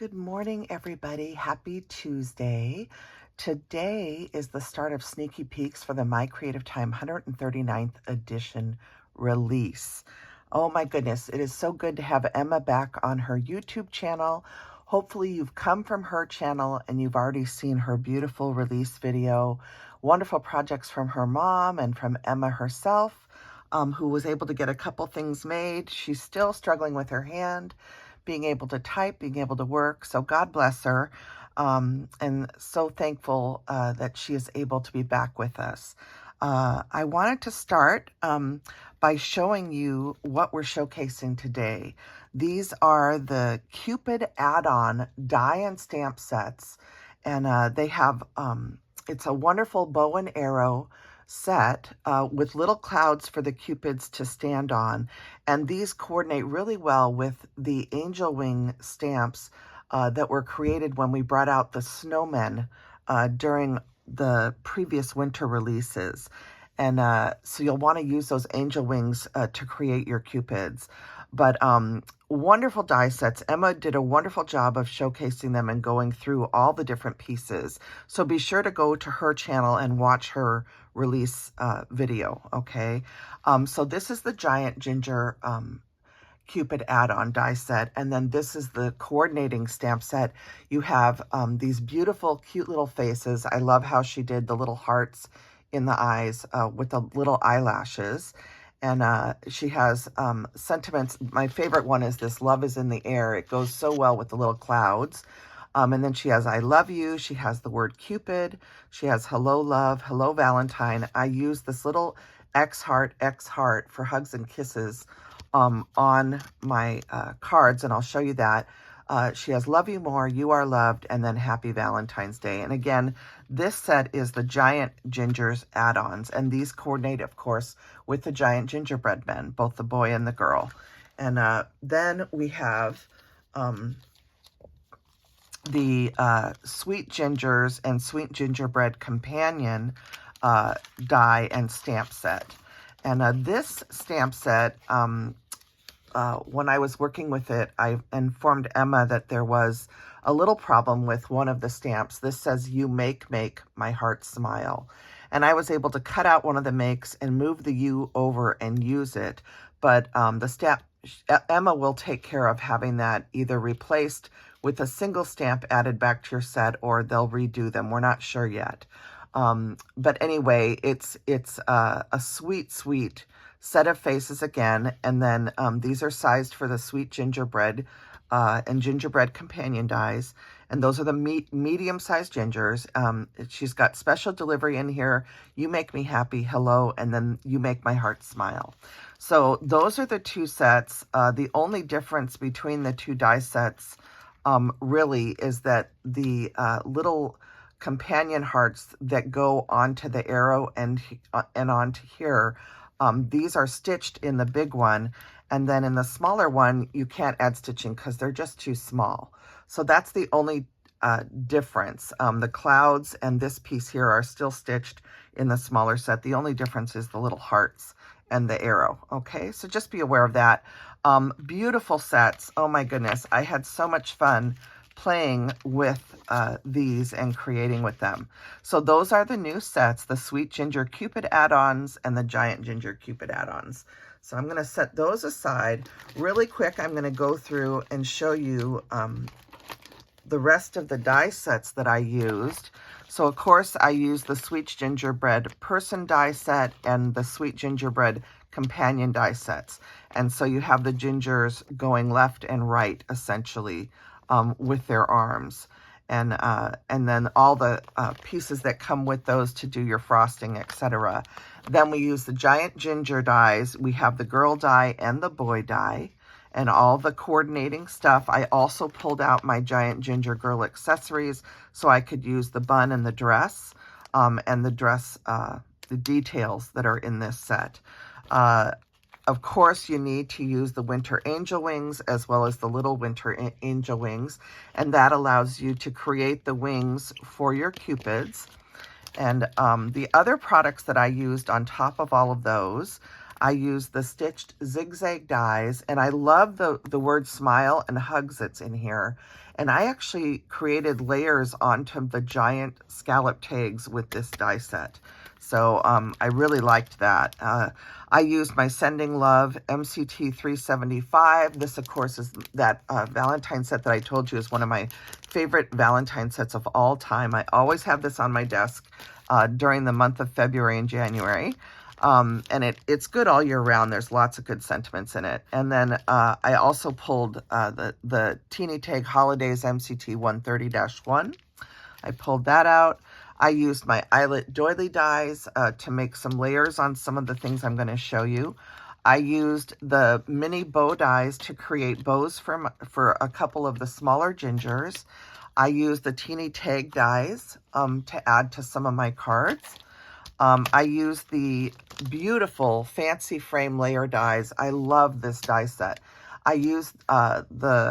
Good morning, everybody. Happy Tuesday. Today is the start of Sneaky Peeks for the My Creative Time 139th edition release. Oh my goodness, it is so good to have Emma back on her YouTube channel. Hopefully you've come from her channel and you've already seen her beautiful release video. Wonderful projects from her mom and from Emma herself, who was able to get a couple things made. She's still struggling with her hand, being able to type, being able to work. So God bless her. And so thankful that she is able to be back with us. I wanted to start by showing you what we're showcasing today. These are the Cupid Add-on die and stamp sets. And they have, it's a wonderful bow and arrow set with little clouds for the cupids to stand on, and these coordinate really well with the angel wing stamps that were created when we brought out the snowmen during the previous winter releases. And so you'll want to use those angel wings to create your cupids. But wonderful die sets. Emma did a wonderful job of showcasing them and going through all the different pieces. So be sure to go to her channel and watch her release video, okay? So this is the giant ginger Cupid add-on die set, and then this is the coordinating stamp set. You have these beautiful, cute little faces. I love how she did the little hearts in the eyes with the little eyelashes. And she has sentiments. My favorite one is this love is in the air. It goes so well with the little clouds. And then she has I love you. She has the word Cupid. She has hello love, hello Valentine. I use this little X heart for hugs and kisses on my cards, and I'll show you that. She has love you more, you are loved, and then happy Valentine's Day. And again, this set is the giant gingers add-ons, and these coordinate, of course, with the giant gingerbread men, both the boy and the girl. And then we have the Sweet Gingers and Sweet Gingerbread Companion die and stamp set. And this stamp set, when I was working with it, I informed Emma that there was a little problem with one of the stamps. This says, you make my heart smile. And I was able to cut out one of the makes and move the U over and use it. But the stamp, Emma will take care of having that either replaced with a single stamp added back to your set, or they'll redo them. We're not sure yet. But anyway, it's a sweet set of faces again. And then these are sized for the Sweet Gingerbread and Gingerbread Companion dies. And those are the medium-sized gingers. She's got special delivery in here. You make me happy, hello, and then you make my heart smile. So those are the two sets. The only difference between the two die sets really is that the little companion hearts that go onto the arrow and onto here, these are stitched in the big one, and then in the smaller one you can't add stitching because they're just too small. So that's the only difference. The clouds and this piece here are still stitched in the smaller set. The only difference is the little hearts and the arrow. Okay, so just be aware of that. Beautiful sets. Oh my goodness, I had so much fun playing with these and creating with them. So those are the new sets, the Sweet Ginger Cupid add-ons and the Giant Ginger Cupid add-ons. So I'm going to set those aside. Really quick, I'm going to go through and show you the rest of the die sets that I used. So of course I used the Sweet Gingerbread Person die set and the Sweet Gingerbread Companion die sets. And so you have the gingers going left and right essentially with their arms. And then all the pieces that come with those to do your frosting, etc. Then we use the giant ginger dies. We have the girl die and the boy die and all the coordinating stuff. I also pulled out my giant ginger girl accessories so I could use the bun and the dress, and the dress, the details that are in this set. Of course, you need to use the winter angel wings as well as the little winter angel wings, and that allows you to create the wings for your cupids. And the other products that I used on top of all of those, I used the stitched zigzag dies, and I love the word smile and hugs that's in here. And I actually created layers onto the giant scallop tags with this die set. So I really liked that. I used my Sending Love MCT 375. This, of course, is that Valentine set that I told you is one of my favorite Valentine sets of all time. I always have this on my desk during the month of February and January. And it's good all year round. There's lots of good sentiments in it. And then I also pulled the Teeny Tag Holidays MCT 130-1. I pulled that out. I used my eyelet doily dies to make some layers on some of the things I'm going to show you. I used the mini bow dies to create bows for a couple of the smaller gingers. I used the Teeny Tag dies to add to some of my cards. I used the beautiful fancy frame layer dies. I love this die set. I used I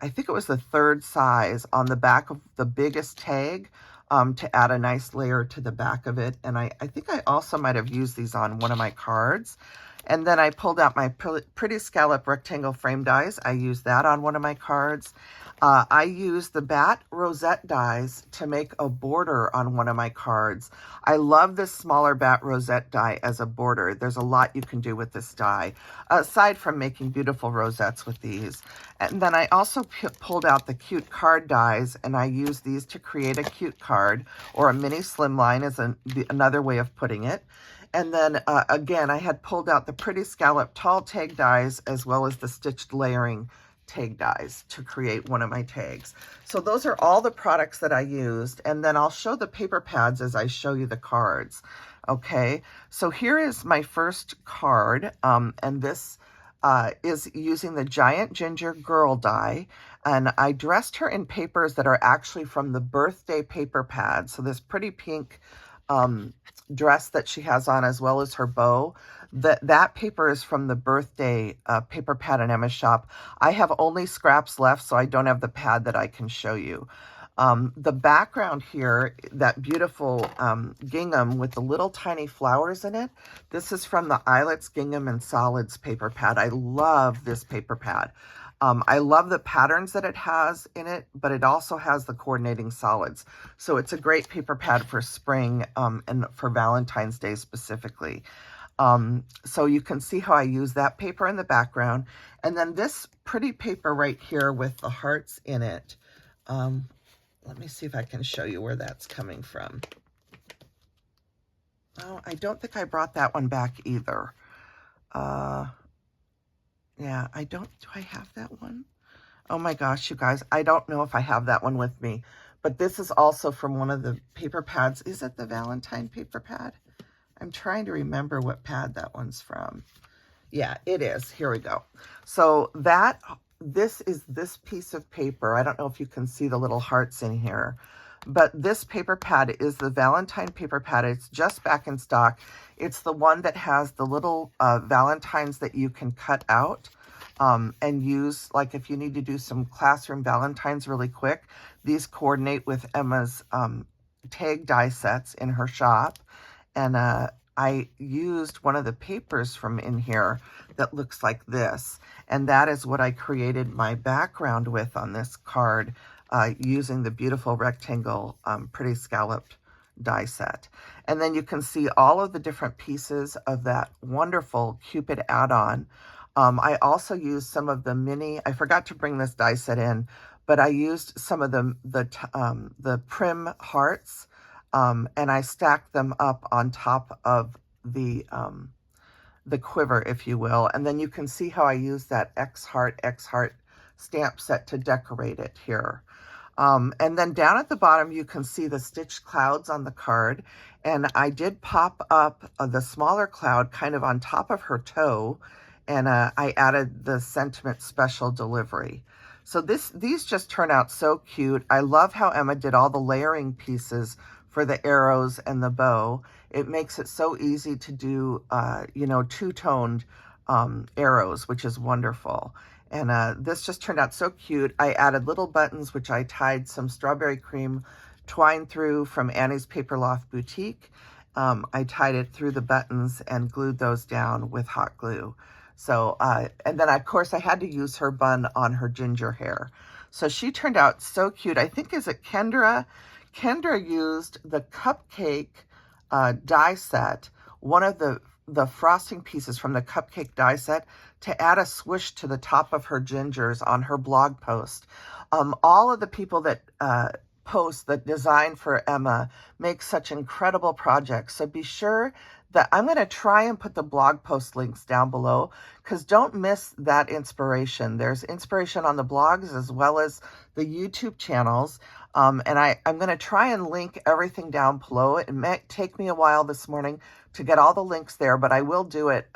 think it was the 3rd size on the back of the biggest tag to add a nice layer to the back of it. And I think I also might have used these on one of my cards. And then I pulled out my Pretty Scallop rectangle frame dies. I used that on one of my cards. I used the bat rosette dies to make a border on one of my cards. I love this smaller bat rosette die as a border. There's a lot you can do with this die, aside from making beautiful rosettes with these. And then I also pulled out the cute card dies, and I used these to create a cute card, or a mini slimline is another way of putting it. And then again, I had pulled out the Pretty Scallop tall tag dies, as well as the stitched layering tag dies to create one of my tags. So those are all the products that I used, and then I'll show the paper pads as I show you the cards. Okay, so here is my first card, and this is using the Giant Ginger Girl die, and I dressed her in papers that are actually from the birthday paper pad. So this pretty pink dress that she has on, as well as her bow, that paper is from the birthday paper pad in Emma's shop. I have only scraps left, so I don't have the pad that I can show you. The background here, that beautiful gingham with the little tiny flowers in it, this is from the Eyelets Gingham and Solids paper pad. I love this paper pad. I love the patterns that it has in it, but it also has the coordinating solids. So it's a great paper pad for spring and for Valentine's Day specifically. So you can see how I use that paper in the background. And then this pretty paper right here with the hearts in it. Let me see if I can show you where that's coming from. Oh, I don't think I brought that one back either. Yeah, do I have that one? Oh my gosh, you guys, I don't know if I have that one with me, but this is also from one of the paper pads. Is it the Valentine paper pad? I'm trying to remember what pad that one's from. Yeah, it is. Here we go. So this is this piece of paper. I don't know if you can see the little hearts in here, but this paper pad is the Valentine paper pad. It's just back in stock. It's the one that has the little Valentines that you can cut out and use, like if you need to do some classroom Valentines really quick. These coordinate with Emma's tag die sets in her shop. And I used one of the papers from in here that looks like this. And that is what I created my background with on this card, using the beautiful rectangle Pretty Scalloped die set. And then you can see all of the different pieces of that wonderful Cupid add-on. I also used some of the mini, I forgot to bring this die set in, but I used some of the prim hearts, and I stacked them up on top of the quiver, if you will. And then you can see how I use that X heart stamp set to decorate it here. And then down at the bottom, you can see the stitched clouds on the card. And I did pop up the smaller cloud kind of on top of her toe. And I added the Sentiment Special Delivery. So these just turn out so cute. I love how Emma did all the layering pieces for the arrows and the bow. It makes it so easy to do, two-toned arrows, which is wonderful. And this just turned out so cute. I added little buttons, which I tied some strawberry cream twine through from Annie's Paper Loft Boutique. I tied it through the buttons and glued those down with hot glue. So, and then of course I had to use her bun on her ginger hair. So she turned out so cute. I think, is it Kendra? Kendra used the cupcake die set, one of the frosting pieces from the cupcake die set, to add a swoosh to the top of her gingers on her blog post. All of the people that post that design for Emma make such incredible projects. So be sure that I'm going to try and put the blog post links down below, because don't miss that inspiration. There's inspiration on the blogs as well as the YouTube channels. And I'm going to try and link everything down below. It may take me a while this morning to get all the links there, but I will do it,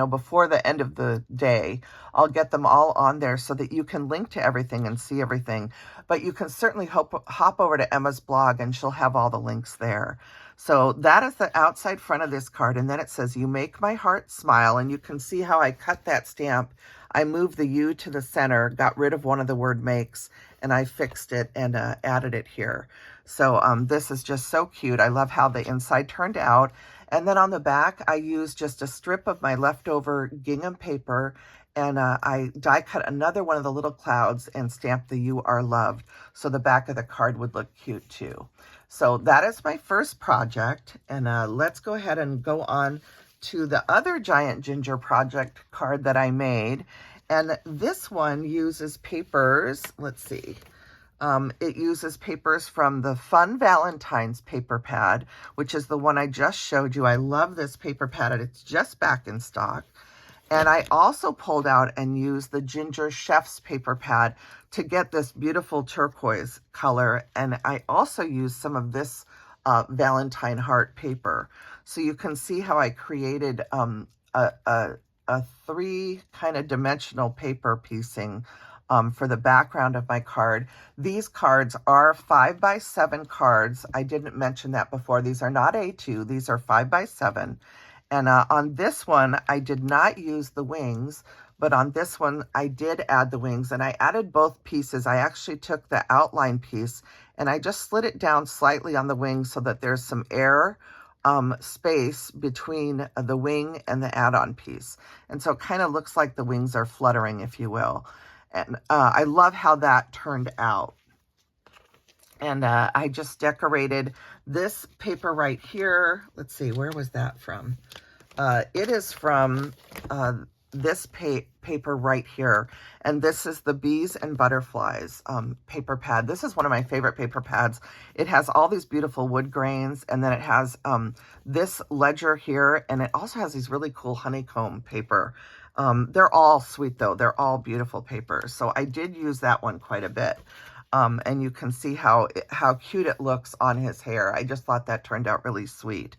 before the end of the day. I'll get them all on there so that you can link to everything and see everything. But you can certainly hop over to Emma's blog and she'll have all the links there. So that is the outside front of this card. And then it says, "You make my heart smile." And you can see how I cut that stamp. I moved the U to the center, got rid of one of the word makes, and I fixed it and added it here. So this is just so cute. I love how the inside turned out. And then on the back, I used just a strip of my leftover gingham paper, and I die cut another one of the little clouds and stamped the "You Are Loved," so the back of the card would look cute too. So that is my first project, and let's go ahead and go on to the other giant ginger project card that I made. And this one uses papers, let's see. It uses papers from the Fun Valentine's paper pad, which is the one I just showed you. I love this paper pad, and it's just back in stock. And I also pulled out and used the Ginger Chef's paper pad to get this beautiful turquoise color. And I also used some of this Valentine heart paper. So you can see how I created a 3 kind of dimensional paper piecing for the background of my card. These cards are 5x7 cards. I didn't mention that before. These are not A2. These are 5x7. And on this one, I did not use the wings, but on this one, I did add the wings, and I added both pieces. I actually took the outline piece and I just slid it down slightly on the wings so that there's some air space between the wing and the add-on piece. And so it kind of looks like the wings are fluttering, if you will. And I love how that turned out. And I just decorated this paper right here. Let's see, where was that from? It is from this paper right here. And this is the Bees and Butterflies paper pad. This is one of my favorite paper pads. It has all these beautiful wood grains, and then it has this ledger here, and it also has these really cool honeycomb paper. They're all sweet though. They're all beautiful papers. So I did use that one quite a bit. And you can see how cute it looks on his hair. I just thought that turned out really sweet.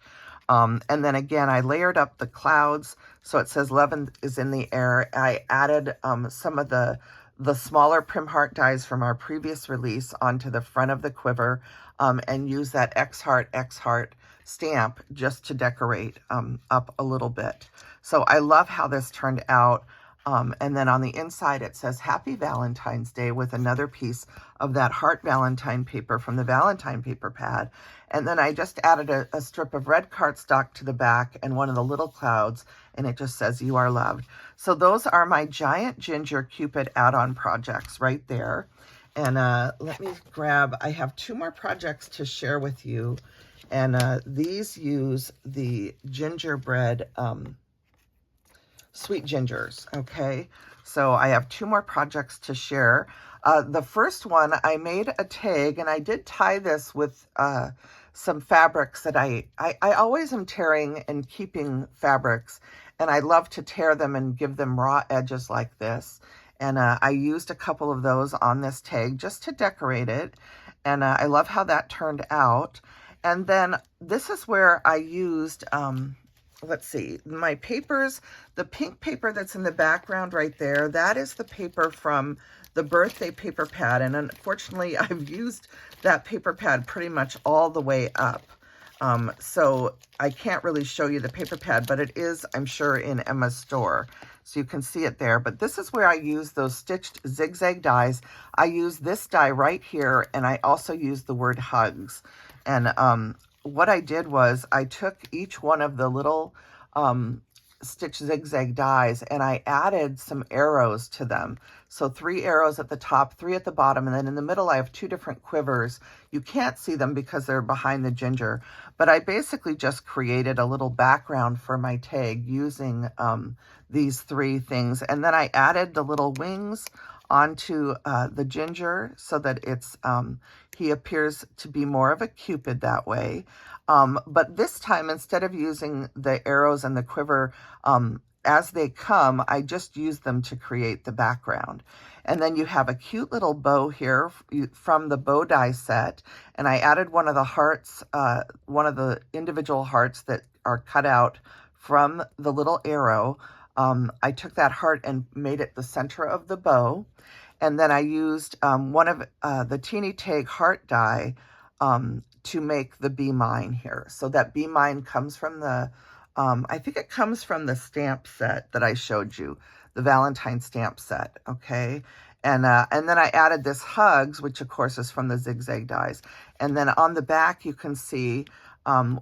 And then again, I layered up the clouds. So it says "Love is in the air." I added some of the smaller Prim Heart dies from our previous release onto the front of the quiver, and use that X Heart stamp just to decorate up a little bit. So I love how this turned out. And then on the inside, it says "Happy Valentine's Day" with another piece of that heart Valentine paper from the Valentine paper pad. And then I just added a strip of red cardstock to the back and one of the little clouds, and it just says "You Are Loved." So those are my giant ginger Cupid add-on projects right there. And let me grab, I have 2 more projects to share with you. And these use the Gingerbread sweet gingers. Okay, so I have 2 more projects to share. The first one, I made a tag, and I did tie this with some fabrics that I always am tearing and keeping fabrics, and I love to tear them and give them raw edges like this. And I used a couple of those on this tag just to decorate it, and I love how that turned out. And then this is where I used let's see, my papers, the pink paper that's in the background right there, that is the paper from the birthday paper pad. And unfortunately, I've used that paper pad pretty much all the way up. So I can't really show you the paper pad, but it is, I'm sure, in Emma's store. So you can see it there. But this is where I use those stitched zigzag dies. I use this die right here, and I also use the word hugs. And what I did was I took each one of the little stitch zigzag dies and I added some arrows to them. So 3 arrows at the top, 3 at the bottom, and then in the middle I have 2 different quivers. You can't see them because they're behind the ginger, but I basically just created a little background for my tag using these 3 things. And then I added the little wings onto the ginger so that it's he appears to be more of a Cupid that way. But this time, instead of using the arrows and the quiver as they come, I just use them to create the background. And then you have a cute little bow here from the bow die set. And I added one of the hearts, one of the individual hearts that are cut out from the little arrow. I took that heart and made it the center of the bow. And then I used one of the Teeny Tag heart die to make the Be Mine here. So that Be Mine comes from the, I think it comes from the stamp set that I showed you, the Valentine stamp set, okay? And then I added this Hugs, which of course is from the zigzag dies. And then on the back you can see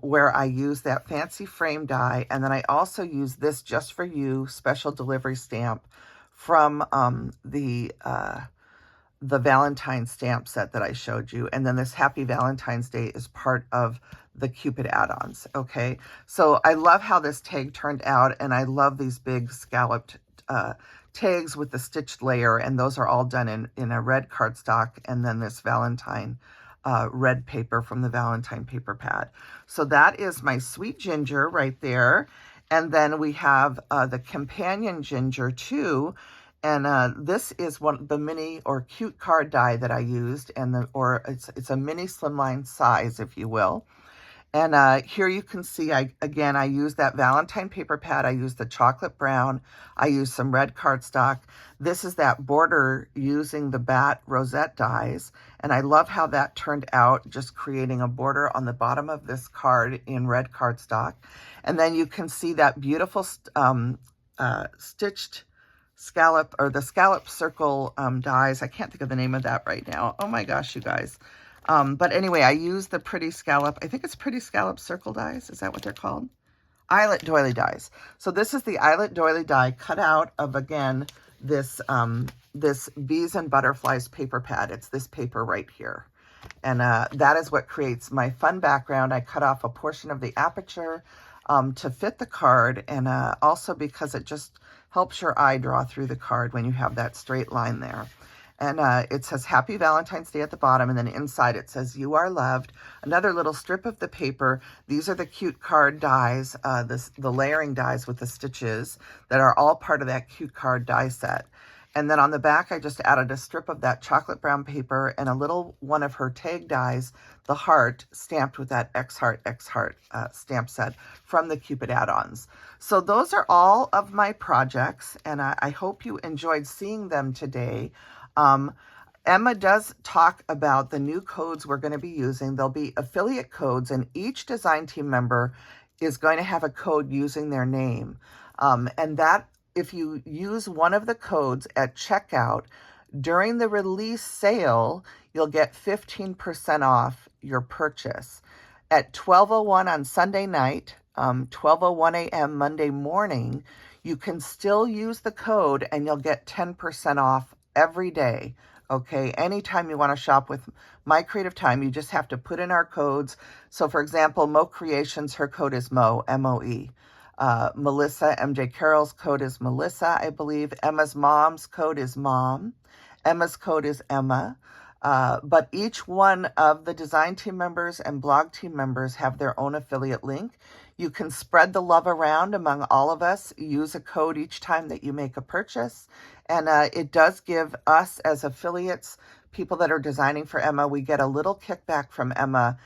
where I use that fancy frame die. And then I also use this Just For You special delivery stamp from the Valentine stamp set that I showed you. And then this Happy Valentine's Day is part of the Cupid add-ons, okay? So I love how this tag turned out, and I love these big scalloped tags with the stitched layer, and those are all done in a red cardstock, and then this Valentine red paper from the Valentine paper pad. So that is my sweet ginger right there. And then we have the companion ginger too. And this is one of the mini or cute card die that I used, and it's a mini slimline size, if you will. And here you can see, I used that Valentine paper pad. I used the chocolate brown. I used some red cardstock. This is that border using the bat rosette dies. And I love how that turned out, just creating a border on the bottom of this card in red cardstock. And then you can see that beautiful stitched scallop, or the scallop circle dies. I can't think of the name of that right now. Oh my gosh, you guys. But anyway, I use the pretty scallop. I think it's pretty scallop circle dies. Is that what they're called? Eyelet doily dies. So this is the eyelet doily die cut out of, again, this this Bees and Butterflies paper pad. It's this paper right here. And that is what creates my fun background. I cut off a portion of the aperture to fit the card, and also because it just helps your eye draw through the card when you have that straight line there. And it says Happy Valentine's Day at the bottom, and then inside it says You Are Loved. Another little strip of the paper. These are the cute card dies, the layering dies with the stitches that are all part of that cute card die set. And then on the back, I just added a strip of that chocolate brown paper and a little one of her tag dies, the heart, stamped with that X Heart stamp set from the Cupid add-ons. So those are all of my projects, and I hope you enjoyed seeing them today. Emma does talk about the new codes we're going to be using. There'll be affiliate codes, and each design team member is going to have a code using their name. And that, if you use one of the codes at checkout during the release sale, you'll get 15% off your purchase. At 12:01 on Sunday night, 12:01 a.m. Monday morning, you can still use the code and you'll get 10% off every day. Okay, anytime you want to shop with My Creative Time, you just have to put in our codes. So for example, Mo Creations, her code is Mo, M-O-E. Melissa, MJ Carroll's code is Melissa, I believe. Emma's mom's code is Mom. Emma's code is Emma. But each one of the design team members and blog team members have their own affiliate link. You can spread the love around among all of us. Use a code each time that you make a purchase. And it does give us as affiliates, people that are designing for Emma, we get a little kickback from Emma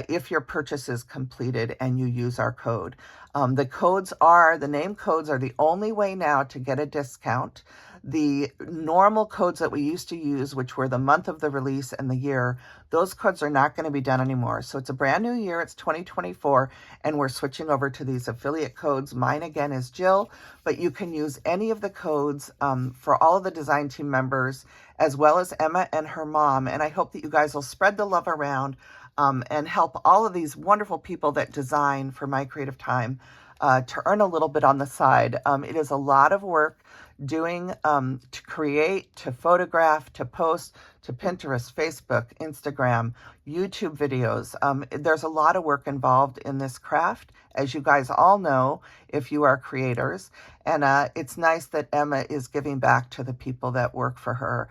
if your purchase is completed and you use our code. The name codes are the only way now to get a discount. The normal codes that we used to use, which were the month of the release and the year, those codes are not going to be done anymore. So it's a brand new year. It's 2024, and we're switching over to these affiliate codes. Mine again is Jill, but you can use any of the codes for all of the design team members, as well as Emma and her mom. And I hope that you guys will spread the love around and help all of these wonderful people that design for My Creative Time to earn a little bit on the side. It is a lot of work doing, to create, to photograph, to post, to Pinterest, Facebook, Instagram, YouTube videos. There's a lot of work involved in this craft, as you guys all know, if you are creators. And it's nice that Emma is giving back to the people that work for her.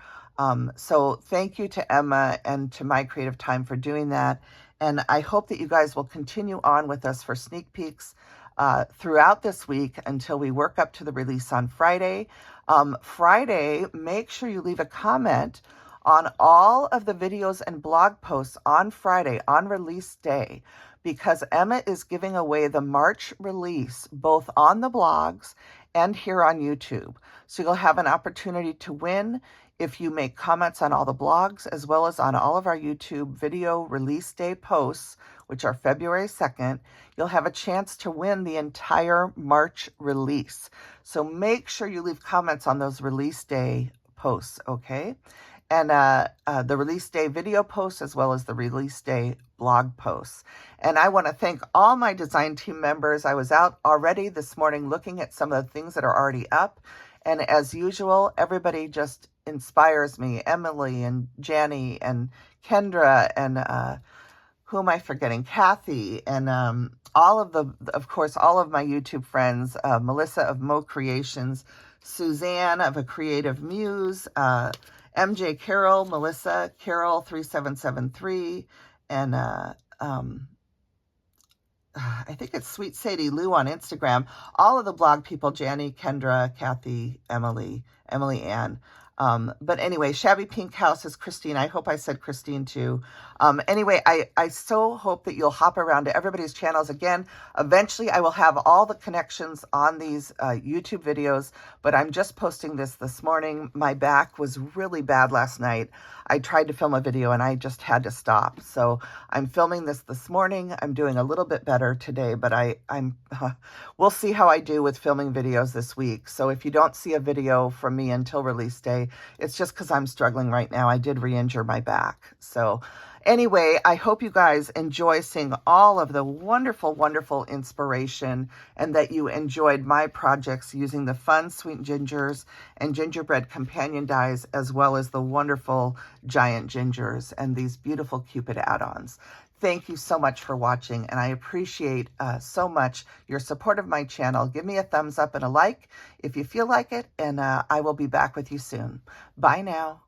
So thank you to Emma and to My Creative Time for doing that. And I hope that you guys will continue on with us for sneak peeks throughout this week until we work up to the release on Friday. Friday, make sure you leave a comment on all of the videos and blog posts on Friday, on release day, because Emma is giving away the March release both on the blogs and here on YouTube. So you'll have an opportunity to win if you make comments on all the blogs, as well as on all of our YouTube video release day posts, which are February 2nd, you'll have a chance to win the entire March release. So make sure you leave comments on those release day posts, okay? And the release day video posts, as well as the release day blog posts. And I want to thank all my design team members. I was out already this morning looking at some of the things that are already up. And as usual, everybody just inspires me. Emily and Janny and Kendra and who am I forgetting? Kathy and all of all of my YouTube friends, Melissa of Mo Creations, Suzanne of A Creative Muse, MJ Carol, Melissa Carol 3773, and I think it's Sweet Sadie Lou on Instagram. All of the blog people, Janny, Kendra, Kathy, Emily Ann. But anyway, Shabby Pink House is Christine. I hope I said Christine too. Anyway, I so hope that you'll hop around to everybody's channels again. Eventually, I will have all the connections on these YouTube videos, but I'm just posting this morning. My back was really bad last night. I tried to film a video and I just had to stop. So I'm filming this morning. I'm doing a little bit better today, but we'll see how I do with filming videos this week. So if you don't see a video from me until release day, it's just because I'm struggling right now. I did re-injure my back. So anyway, I hope you guys enjoy seeing all of the wonderful, wonderful inspiration and that you enjoyed my projects using the fun Sweet Gingers and Gingerbread companion dies, as well as the wonderful giant gingers and these beautiful Cupid add-ons. Thank you so much for watching, and I appreciate so much your support of my channel. Give me a thumbs up and a like if you feel like it, and I will be back with you soon. Bye now.